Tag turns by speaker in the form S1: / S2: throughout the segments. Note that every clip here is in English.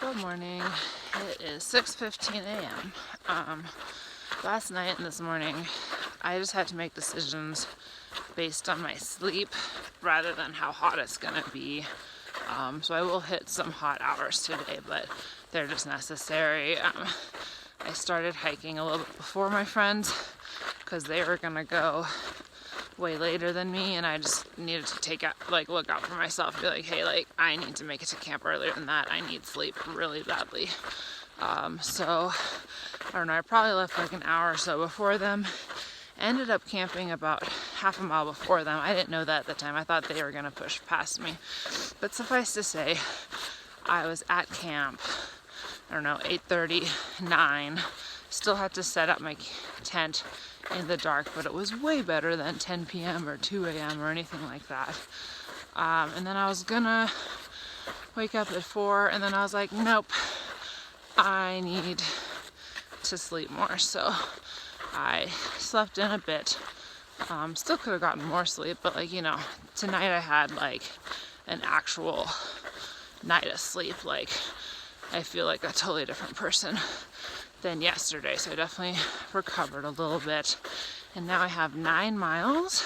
S1: Good morning. It is 6:15 a.m. Last night and this morning, I just had to make decisions based on my sleep rather than how hot it's gonna be. So I will hit some hot hours today, but they're just necessary. I started hiking a little bit before my friends because they were gonna go way later than me, and I just needed to look out for myself, be like, hey, I need to make it to camp earlier than that. I need sleep really badly. So I don't know, I probably left like an hour or so before them. Ended up camping about half a mile before them. I didn't know that at the time. I thought they were gonna push past me. But suffice to say, I was at camp, I don't know, 8:30, 9. Still had to set up my tent in the dark, but it was way better than 10 p.m. or 2 a.m. or anything like that. And then I was gonna wake up at 4, and then I was like, nope, I need to sleep more. So I slept in a bit. Still could have gotten more sleep, but tonight I had an actual night of sleep. I feel like a totally different person than yesterday, so I definitely recovered a little bit. And now I have 9 miles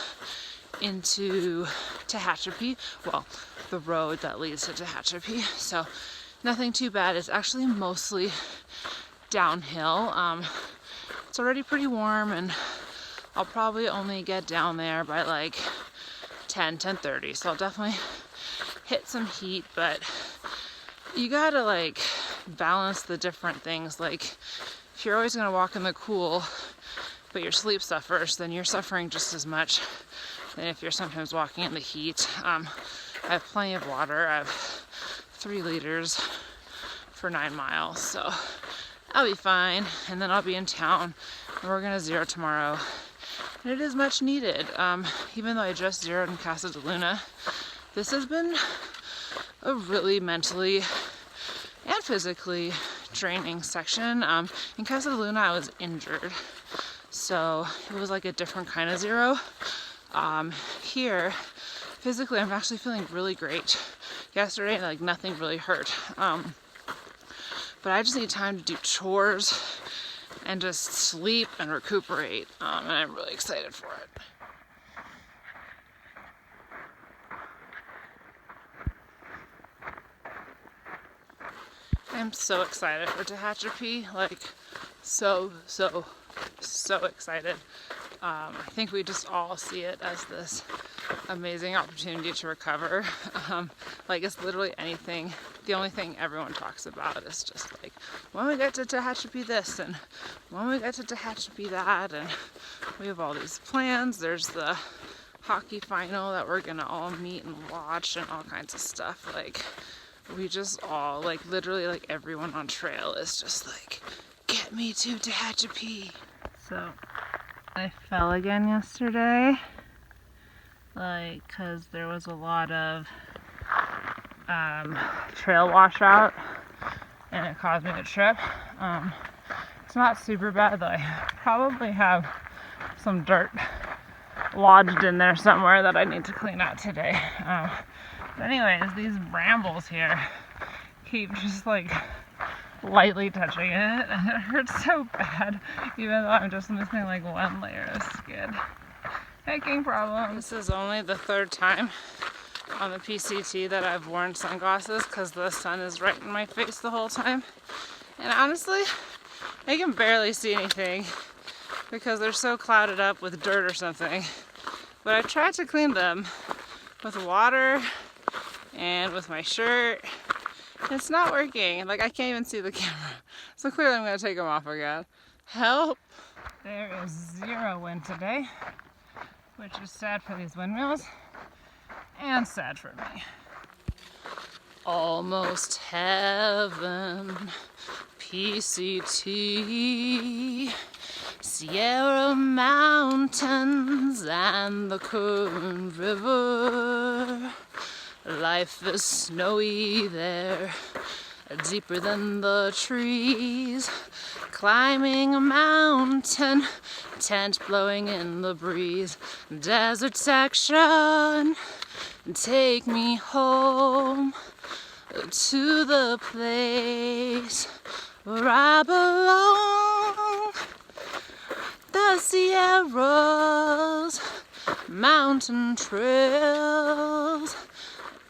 S1: into Tehachapi, well, the road that leads to Tehachapi, so nothing too bad. It's actually mostly downhill. It's already pretty warm, and I'll probably only get down there by 10:30, so I'll definitely hit some heat, but you gotta balance the different things. If you're always gonna walk in the cool, but your sleep suffers, then you're suffering just as much than if you're sometimes walking in the heat. I have plenty of water. I have 3 liters for 9 miles, so I'll be fine. And then I'll be in town, and we're gonna zero tomorrow. And it is much needed. Even though I just zeroed in Casa de Luna, this has been a really mentally and physically draining section. In Casa de Luna, I was injured, so it was a different kind of zero. Here, physically, I'm actually feeling really great. Yesterday, nothing really hurt. But I just need time to do chores and just sleep and recuperate, and I'm really excited for it. I'm so excited for Tehachapi, so excited. I think we just all see it as this amazing opportunity to recover. It's literally anything. The only thing everyone talks about is just when we get to Tehachapi this, and when we get to Tehachapi that, and we have all these plans. There's the hockey final that we're gonna all meet and watch, and all kinds of stuff. We just all, literally, everyone on trail is just get me to Tehachapi. So, I fell again yesterday, because there was a lot of trail washout, and it caused me to trip. It's not super bad, though. I probably have some dirt lodged in there somewhere that I need to clean out today. But anyways, these brambles here keep just lightly touching it, and it hurts so bad, even though I'm just missing one layer of skin. Hiking problems. This is only the 3rd time on the PCT that I've worn sunglasses because the sun is right in my face the whole time. And honestly, I can barely see anything because they're so clouded up with dirt or something. But I've tried to clean them with water and with my shirt. It's not working. I can't even see the camera. So clearly I'm gonna take them off again. Help! There is 0 wind today, which is sad for these windmills and sad for me. Almost heaven, PCT, Sierra Mountains and the Kern River. Life is snowy there, deeper than the trees. Climbing a mountain, tent blowing in the breeze. Desert section, take me home. to the place where I belong. The Sierras, mountain trails,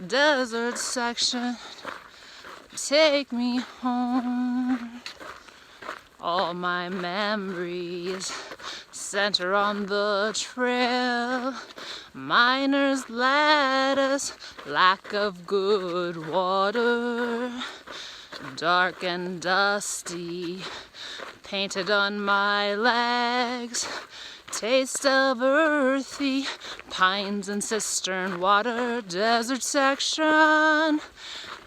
S1: desert section, take me home. All my memories center on the trail. Miner's lattice, lack of good water, dark and dusty, painted on my legs. Taste of earthy pines and cistern water, desert section,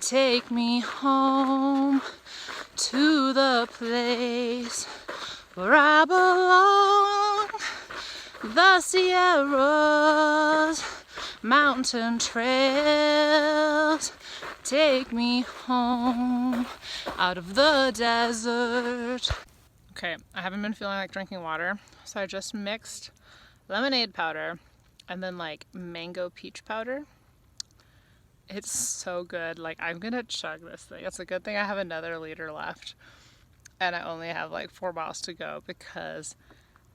S1: take me home to the place where I belong. The Sierras, mountain trails, take me home out of the desert. Okay, I haven't been feeling like drinking water, so I just mixed lemonade powder and then like mango peach powder. It's so good. Like, I'm gonna chug this thing. It's a good thing I have another liter left and I only have like 4 miles to go, because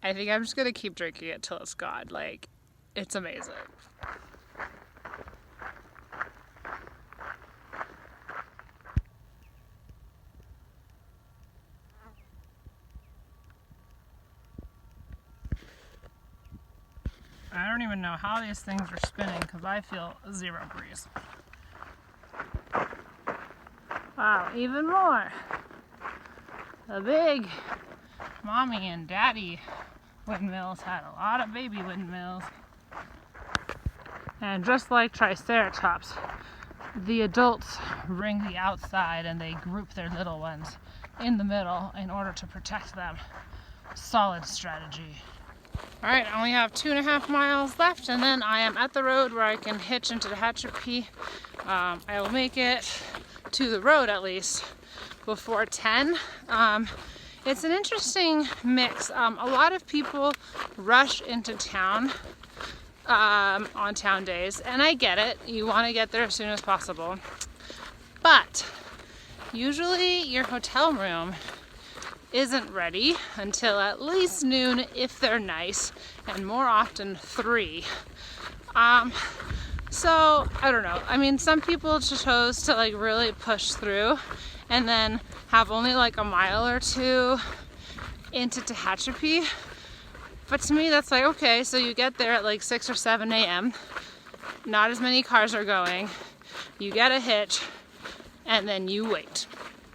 S1: I think I'm just gonna keep drinking it till it's gone. Like, it's amazing. I don't even know how these things are spinning because I feel 0 breeze. Wow, even more. The big mommy and daddy windmills had a lot of baby windmills. And just like Triceratops, the adults ring the outside and they group their little ones in the middle in order to protect them. Solid strategy. Alright, I only have 2.5 miles left, and then I am at the road where I can hitch into Tehachapi. I will make it to the road at least before 10. It's an interesting mix. A lot of people rush into town on town days, and I get it. You want to get there as soon as possible. But usually your hotel room isn't ready until at least noon if they're nice, and more often 3. So I don't know. I mean, some people chose to like really push through and then have only like a mile or 2 into Tehachapi. But to me, that's like, okay, so you get there at like 6 or 7 a.m. Not as many cars are going. You get a hitch, and then you wait.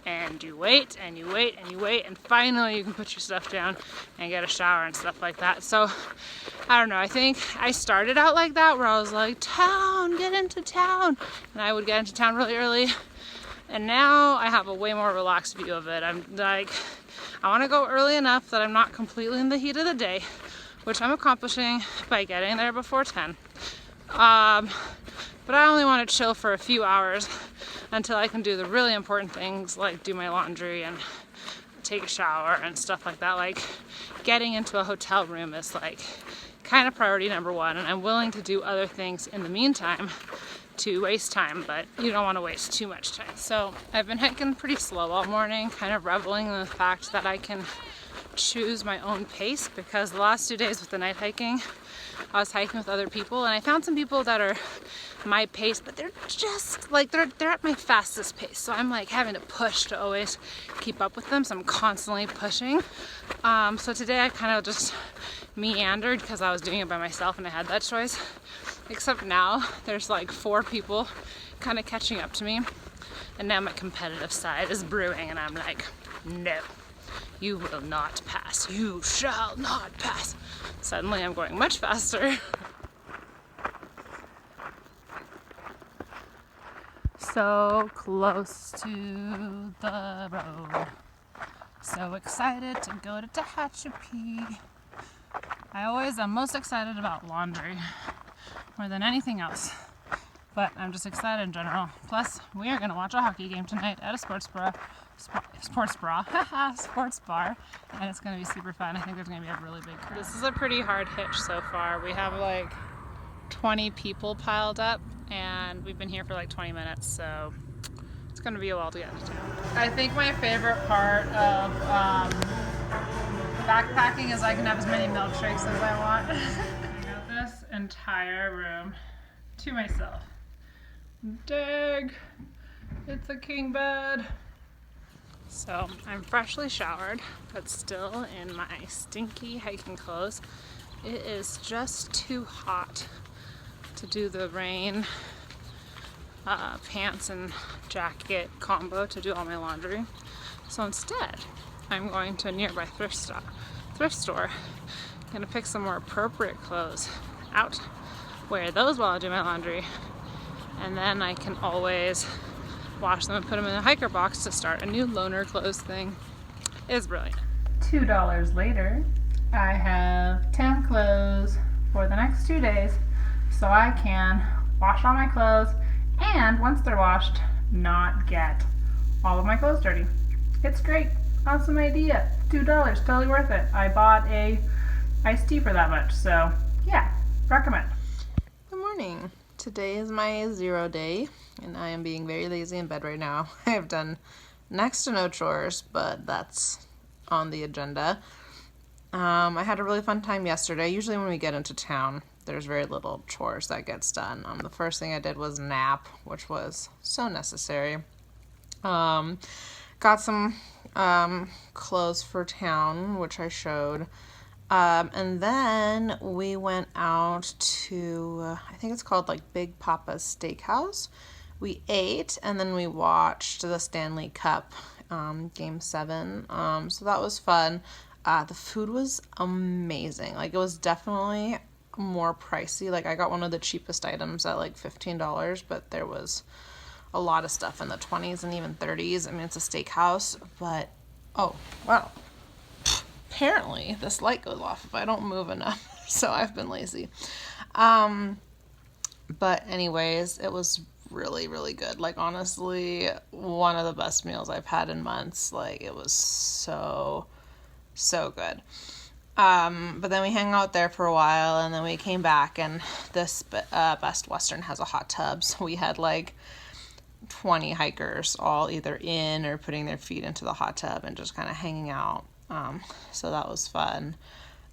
S1: And you wait, and you wait, and you wait, and finally you can put your stuff down and get a shower and stuff like that. So, I don't know, I think I started out like that, where I was like, town, get into town. And I would get into town really early. And now I have a way more relaxed view of it. I'm like, I want to go early enough that I'm not completely in the heat of the day, which I'm accomplishing by getting there before 10. But I only want to chill for a few hours until I can do the really important things, like do my laundry and take a shower and stuff like that. Like, getting into a hotel room is like kind of priority number 1, and I'm willing to do other things in the meantime to waste time, but you don't want to waste too much time. So I've been hiking pretty slow all morning, kind of reveling in the fact that I can choose my own pace, because the last 2 days with the night hiking, I was hiking with other people, and I found some people that are my pace, but they're just like, they're at my fastest pace. So I'm like having to push to always keep up with them. So I'm constantly pushing. So today I kind of just meandered because I was doing it by myself and I had that choice. Except now there's like 4 people kind of catching up to me. And now my competitive side is brewing, and I'm like, no, you will not pass. You shall not pass. Suddenly I'm going much faster. So close to the road. So excited to go to Tehachapi. I'm most excited about laundry more than anything else. But I'm just excited in general. Plus, we are going to watch a hockey game tonight at a sports bar, and it's going to be super fun. I think there's going to be a really big crowd. This is a pretty hard hitch so far. We have like 20 people piled up, and we've been here for like 20 minutes, so gonna be a while to get to town. I think my favorite part of backpacking is I can have as many milkshakes as I want. I got this entire room to myself. Dang, it's a king bed. So I'm freshly showered, but still in my stinky hiking clothes. It is just too hot to do the rain pants and jacket combo to do all my laundry. So instead, I'm going to a nearby thrift store. Gonna pick some more appropriate clothes out, wear those while I do my laundry, and then I can always wash them and put them in a hiker box to start a new loaner clothes thing. It's brilliant. $2 later, I have 10 clothes for the next 2 days, so I can wash all my clothes and once they're washed, not get all of my clothes dirty. It's great. Awesome idea. $2, totally worth it. I bought a iced tea for that much, so yeah, recommend. Good morning. Today is my 0 day, and I am being very lazy in bed right now. I have done next to no chores, but that's on the agenda. I had a really fun time yesterday. Usually when we get into town, there's very little chores that gets done. The first thing I did was nap, which was so necessary. Got some clothes for town, which I showed. And then we went out to, I think it's called like Big Papa's Steakhouse. We ate and then we watched the Stanley Cup Game 7. So that was fun. The food was amazing. Like, it was definitely more pricey. Like, I got one of the cheapest items at like $15, but there was a lot of stuff in the 20s and even 30s. I mean, it's a steakhouse, but oh wow, apparently this light goes off if I don't move enough, so I've been lazy. But anyways, it was really, really good. Like, honestly, one of the best meals I've had in months. Like, it was so good. But then we hung out there for a while, and then we came back, and this Best Western has a hot tub, so we had like 20 hikers all either in or putting their feet into the hot tub and just kind of hanging out. So that was fun.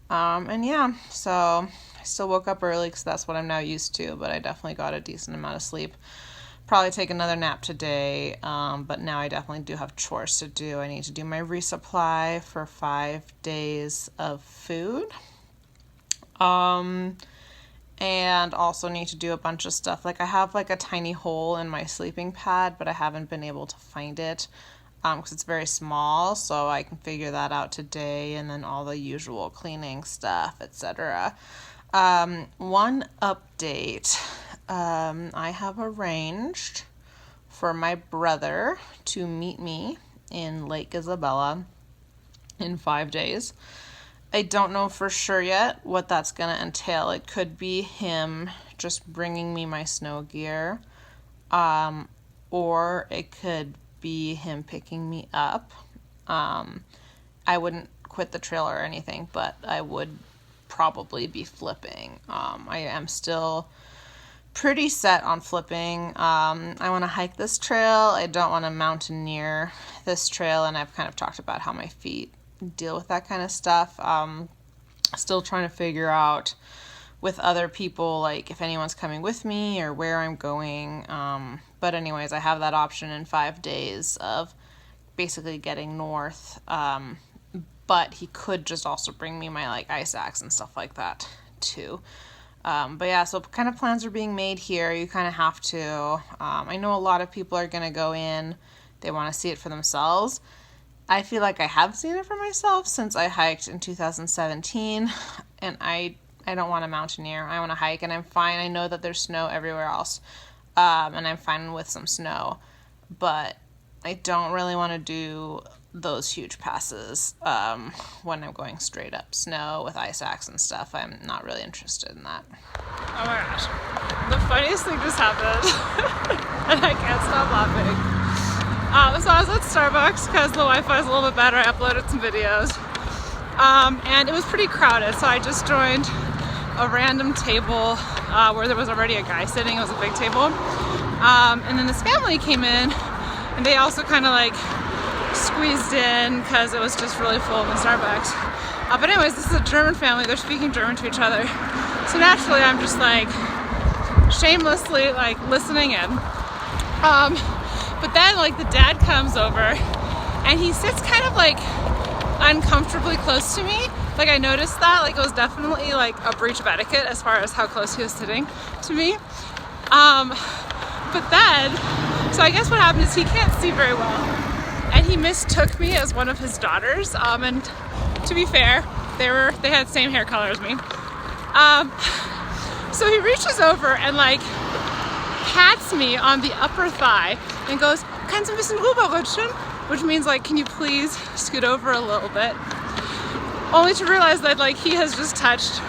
S1: And yeah, so I still woke up early because that's what I'm now used to, but I definitely got a decent amount of sleep. Probably take another nap today, but now I definitely do have chores to do. I need to do my resupply for 5 days of food. And also need to do a bunch of stuff. Like, I have like a tiny hole in my sleeping pad, but I haven't been able to find it because it's very small, so I can figure that out today, and then all the usual cleaning stuff, etc. One update. I have arranged for my brother to meet me in Lake Isabella in 5 days. I don't know for sure yet what that's going to entail. It could be him just bringing me my snow gear, or it could be him picking me up. I wouldn't quit the trail or anything, but I would probably be flipping. I am still pretty set on flipping. I want to hike this trail. I don't want to mountaineer this trail, and I've kind of talked about how my feet deal with that kind of stuff. Still trying to figure out with other people, like if anyone's coming with me or where I'm going. But anyways, I have that option in 5 days of basically getting north. But he could just also bring me my like ice axe and stuff like that too. But yeah, so kind of plans are being made here. You kind of have to. I know a lot of people are going to go in. They want to see it for themselves. I feel like I have seen it for myself since I hiked in 2017, and I don't want to mountaineer. I want to hike, and I'm fine. I know that there's snow everywhere else, and I'm fine with some snow, but I don't really want to do those huge passes when I'm going straight up snow with ice axe and stuff. I'm not really interested in that. Oh my gosh. The funniest thing just happened, and I can't stop laughing. So I was at Starbucks because the Wi-Fi is a little bit better. I uploaded some videos, and it was pretty crowded, so I just joined a random table where there was already a guy sitting. It was a big table, and then this family came in, And they also kind of like squeezed in because it was just really full in the Starbucks. But anyways, this is a German family. They're speaking German to each other. So naturally, I'm just like shamelessly like listening in. But then like the dad comes over and he sits kind of like uncomfortably close to me. Like I noticed that, like it was definitely like a breach of etiquette as far as how close he was sitting to me. But then, so I guess what happened is he can't see very well, and he mistook me as one of his daughters. And to be fair, they had the same hair color as me. So he reaches over and like pats me on the upper thigh and goes, "Kannst du ein bisschen rüberrutschen?" Which means like, can you please scoot over a little bit? Only to realize that like he has just touched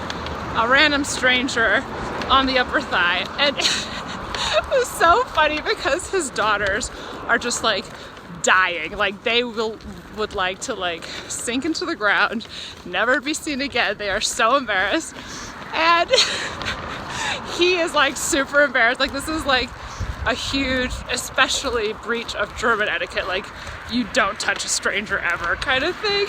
S1: a random stranger on the upper thigh. And it was so funny because his daughters are just like dying. Like they would like to like sink into the ground, never be seen again. They are so embarrassed. And he is like super embarrassed. Like this is like a huge, especially breach of German etiquette. Like you don't touch a stranger ever kind of thing.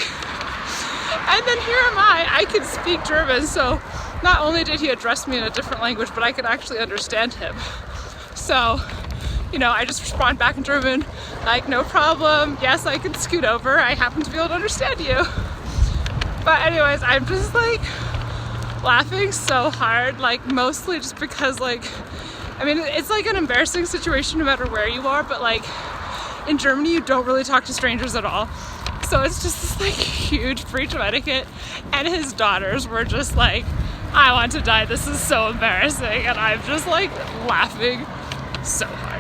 S1: And then here am I could speak German, so not only did he address me in a different language, but I could actually understand him. So, you know, I just respond back in German, like, no problem, yes, I can scoot over, I happen to be able to understand you. But anyways, I'm just like laughing so hard, like mostly just because like, I mean, it's like an embarrassing situation no matter where you are, but like in Germany, you don't really talk to strangers at all. So it's just this like huge breach of etiquette, and his daughters were just like, I want to die, this is so embarrassing, and I'm just like laughing so hard.